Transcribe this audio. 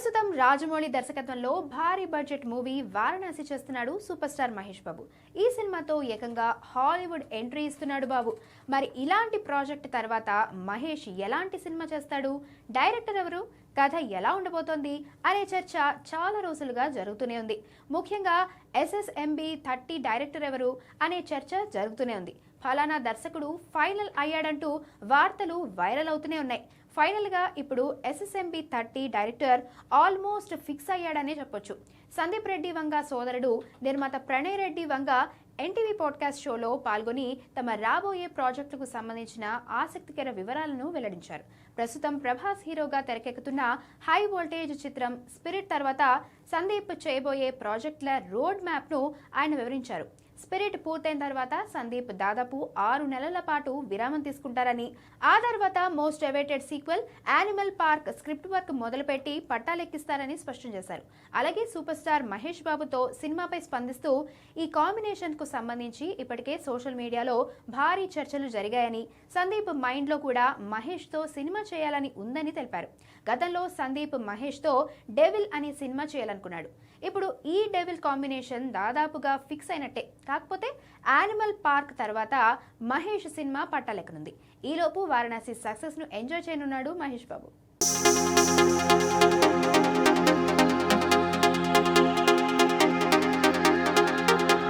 ప్రస్తుతం రాజమౌళి దర్శకత్వంలో భారీ బడ్జెట్ మూవీ వారణాసి చేస్తున్నాడు సూపర్ స్టార్ మహేష్ బాబు. ఈ సినిమాతో ఏకంగా హాలీవుడ్ ఎంట్రీ ఇస్తున్నాడు బాబు. మరి ఇలాంటి ప్రాజెక్ట్ తర్వాత మహేష్ ఎలాంటి సినిమా చేస్తాడు, డైరెక్టర్ ఎవరు, కథ ఎలా ఉండబోతోంది అనే చర్చ చాలా రోజులుగా జరుగుతూనే ఉంది. ముఖ్యంగా SSMB 30 డైరెక్టర్ ఎవరు అనే చర్చ జరుగుతూనే ఉంది. ఫలానా దర్శకుడు ఫైనల్ అయ్యాడంటూ వార్తలు వైరల్ అవుతూనే ఉన్నాయి. ఫైనల్ గా ఇప్పుడు SSMB 30 డైరెక్టర్ ఆల్మోస్ట్ ఫిక్స్ అయ్యాడనే చెప్పొచ్చు. సందీప్ రెడ్డి వంగ సోదరుడు నిర్మాత ప్రణయ్ రెడ్డి వంగ NTV పాడ్కాస్ట్ షోలో పాల్గొని తమ రాబోయే ప్రాజెక్టుకు సంబంధించిన ఆసక్తికర వివరాలను వెల్లడించారు. ప్రస్తుతం ప్రభాస్ హీరోగా తెరకెక్కుతున్న హై వోల్టేజ్ చిత్రం స్పిరిట్ తర్వాత సందీప్ చేయబోయే ప్రాజెక్టుల రోడ్ మ్యాప్ ను ఆయన వివరించారు. స్పిరిట్ పూర్తయిన తర్వాత సందీప్ దాదాపు 6 నెలల పాటు విరామం తీసుకుంటారని, ఆ తర్వాత most awaited sequel animal park script work మొదలుపెట్టి పట్టాలెక్కిస్తారని స్పష్టం చేశారు. అలాగే సూపర్ స్టార్ మహేష్ బాబుతో సినిమాపై స్పందిస్తూ ఈ కాంబినేషన్ కు సంబంధించి ఇప్పటికే సోషల్ మీడియాలో భారీ చర్చలు జరిగాయని, సందీప్ మైండ్ లో కూడా మహేష్ తో సినిమా చేయాలని ఉందని తెలిపారు. గతంలో సందీప్ మహేష్ తో డెవిల్ అనే సినిమా చేయాలనుకున్నాడు. ఇప్పుడు ఈ డెవిల్ కాంబినేషన్ దాదాపుగా ఫిక్స్ అయినట్టే. కాకపోతే యానిమల్ పార్క్ తర్వాత మహేష్ సినిమా పట్టాలెక్కనుంది. ఈలోపు వారణాసి సక్సెస్ ను ఎంజాయ్ చేయనున్నాడు మహేష్ బాబు.